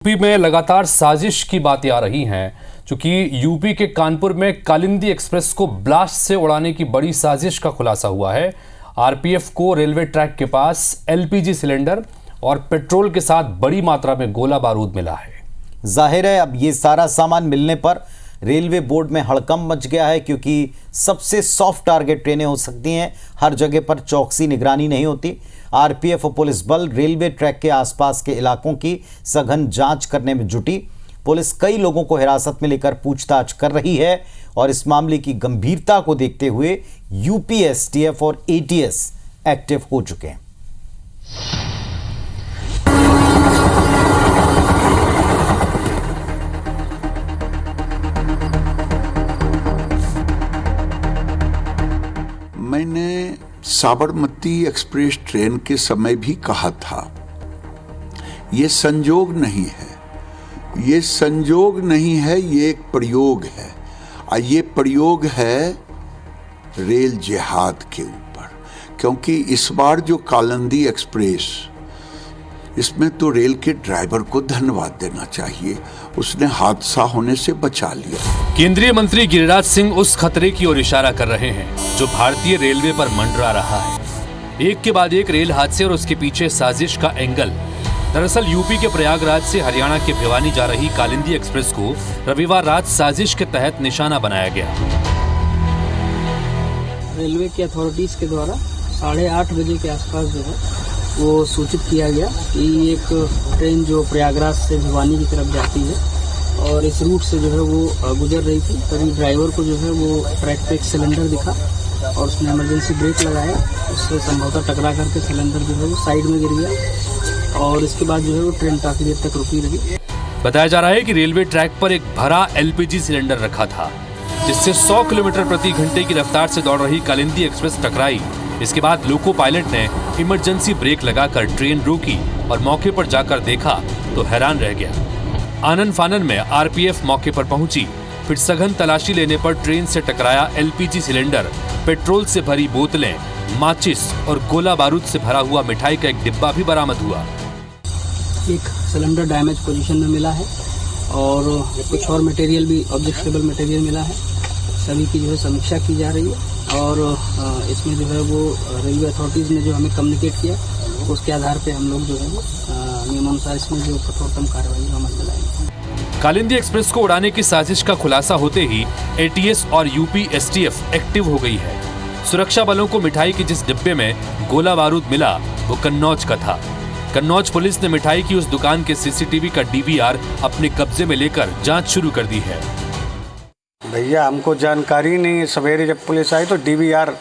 UP में लगातार साजिश की बातें आ रही हैं, क्योंकि यूपी के कानपुर में कालिंदी एक्सप्रेस को ब्लास्ट से उड़ाने की बड़ी साजिश का खुलासा हुआ है। आरपीएफ को रेलवे ट्रैक के पास एलपीजी सिलेंडर और पेट्रोल के साथ बड़ी मात्रा में गोला बारूद मिला है। जाहिर है अब ये सारा सामान मिलने पर रेलवे बोर्ड में हड़कंप मच गया है, क्योंकि सबसे सॉफ्ट टारगेट ट्रेनें हो सकती हैं, हर जगह पर चौकसी निगरानी नहीं होती। आरपीएफ और पुलिस बल रेलवे ट्रैक के आसपास के इलाकों की सघन जांच करने में जुटी। पुलिस कई लोगों को हिरासत में लेकर पूछताछ कर रही है और इस मामले की गंभीरता को देखते हुए यूपी एसटीएफ और एटीएस एक्टिव हो चुके हैं। मैंने साबरमती एक्सप्रेस ट्रेन के समय भी कहा था, ये संजोग नहीं है, ये संजोग नहीं है, ये एक प्रयोग है। और ये प्रयोग है रेल जिहाद के ऊपर, क्योंकि इस बार जो कालिंदी एक्सप्रेस, इसमें तो रेल के ड्राइवर को धन्यवाद देना चाहिए, उसने हादसा होने से बचा लिया। केंद्रीय मंत्री गिरिराज सिंह उस खतरे की ओर इशारा कर रहे हैं जो भारतीय रेलवे पर मंडरा रहा है। एक के बाद एक रेल हादसे और उसके पीछे साजिश का एंगल। दरअसल यूपी के प्रयागराज से हरियाणा के भिवानी जा रही कालिंदी एक्सप्रेस को रविवार रात साजिश के तहत निशाना बनाया गया। रेलवे की अथॉरिटीज के द्वारा 8:30 बजे के आसपास जो है वो सूचित किया गया कि एक ट्रेन जो प्रयागराज से भिवानी की तरफ जाती है और इस रूट से जो है वो गुजर रही थी। तभी ड्राइवर को जो है वो ट्रैक पे एक सिलेंडर दिखा और उसने इमरजेंसी ब्रेक लगाया, उससे संभवतः टकरा करके सिलेंडर जो है वो साइड में गिर गया और इसके बाद जो है वो ट्रेन काफी देर तक रुकी रही। बताया जा रहा है कि रेलवे ट्रैक पर एक भरा एलपीजी सिलेंडर रखा था, जिससे 100 किलोमीटर प्रति घंटे की रफ्तार से दौड़ रही कालिंदी एक्सप्रेस टकराई। इसके बाद लोको पायलट ने इमरजेंसी ब्रेक लगाकर ट्रेन रोकी और मौके पर जाकर देखा तो हैरान रह गया। आनन फानन में आरपीएफ मौके पर पहुंची, फिर सघन तलाशी लेने पर ट्रेन से टकराया एलपीजी सिलेंडर, पेट्रोल से भरी बोतलें, माचिस और गोला बारूद से भरा हुआ मिठाई का एक डिब्बा भी बरामद हुआ। एक सिलेंडर डैमेज पोजीशन में मिला है और कुछ और मटेरियल भी, ऑब्जेक्टेबल मटेरियल मिला है। सभी की जो है समीक्षा की जा रही है और इसमें जो है वो रेलवे अथॉरिटीज ने जो हमें कम्युनिकेट किया, उसके आधार पे हम लोग जो है वो नियमानुसार इसमें जो कठोरतम कार्रवाई अमल में लाएंगे। कालिंदी एक्सप्रेस को उड़ाने की साजिश का खुलासा होते ही एटीएस और यूपी एसटीएफ एक्टिव हो गई है। सुरक्षा बलों को मिठाई के जिस डिब्बे में गोला बारूद मिला वो कन्नौज का था। कन्नौज पुलिस ने मिठाई की उस दुकान के सीसीटीवी का डीवीआर अपने कब्जे में लेकर जांच शुरू कर दी है। भैया हमको जानकारी नहीं है, सवेरे जब पुलिस आई तो डीवीआर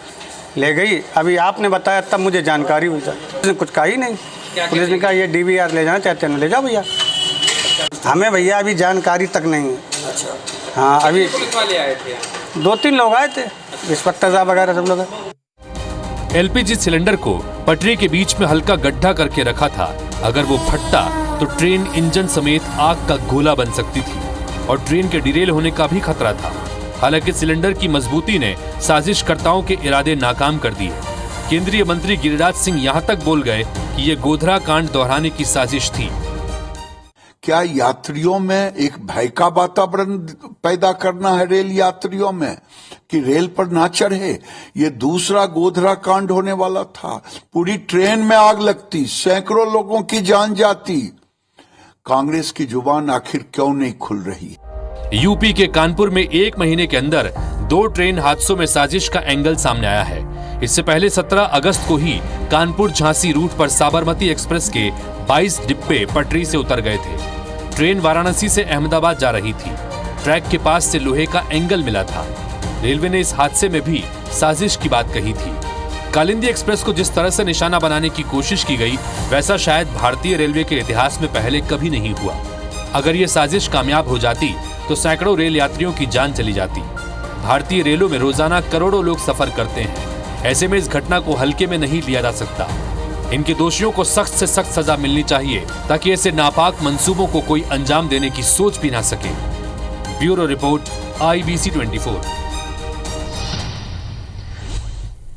ले गई, अभी आपने बताया तब मुझे जानकारी हुई। उसने कुछ कहा ही नहीं, पुलिस ने कहा ये डीवीआर ले जाना चाहते हैं ले जाओ भैया। हमें भैया अभी जानकारी तक नहीं है। हाँ अभी 2-3 लोग आए थे, इंस्पेक्टर साहब वगैरह सब लोग। एलपीजी सिलेंडर को पटरी के बीच में हल्का गड्ढा करके रखा था। अगर वो फटता तो ट्रेन इंजन समेत आग का गोला बन सकती थी और ट्रेन के डिरेल होने का भी खतरा था। हालांकि सिलेंडर की मजबूती ने साजिशकर्ताओं के इरादे नाकाम कर दिए। केंद्रीय मंत्री गिरिराज सिंह यहां तक बोल गए कि ये गोधरा कांड दोहराने की साजिश थी। क्या यात्रियों में एक भय का वातावरण पैदा करना है रेल यात्रियों में कि रेल पर ना चढ़े? ये दूसरा गोधरा कांड होने वाला था। पूरी ट्रेन में आग लगती, सैकड़ों लोगों की जान जाती। कांग्रेस की जुबान आखिर क्यों नहीं खुल रही? यूपी के कानपुर में 1 महीने के अंदर 2 ट्रेन हादसों में साजिश का एंगल सामने आया है। इससे पहले 17 अगस्त को ही कानपुर झांसी रूट पर साबरमती एक्सप्रेस के 22 डिब्बे पटरी से उतर गए थे। ट्रेन वाराणसी से अहमदाबाद जा रही थी। ट्रैक के पास से लोहे का एंगल मिला था। रेलवे ने इस हादसे में भी साजिश की बात कही थी। कालिंदी एक्सप्रेस को जिस तरह से निशाना बनाने की कोशिश की गई, वैसा शायद भारतीय रेलवे के इतिहास में पहले कभी नहीं हुआ। अगर ये साजिश कामयाब हो जाती तो सैकड़ों रेल यात्रियों की जान चली जाती। भारतीय रेलों में रोजाना करोड़ों लोग सफर करते हैं। ऐसे में इस घटना को हल्के में नहीं लिया जा सकता। इनके दोषियों को सख्त से सख्त सजा मिलनी चाहिए, ताकि ऐसे नापाक मंसूबों को कोई अंजाम देने की सोच भी ना सके। Bureau report, IBC 24।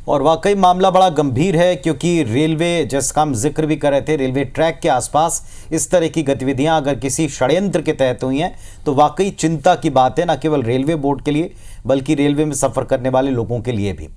और वाकई मामला बड़ा गंभीर है, क्योंकि रेलवे, जिसका हम जिक्र भी कर रहे थे, रेलवे ट्रैक के आसपास इस तरह की गतिविधियां अगर किसी षड्यंत्र के तहत हुई हैं तो वाकई चिंता की बात है, न केवल रेलवे बोर्ड के लिए बल्कि रेलवे में सफ़र करने वाले लोगों के लिए भी।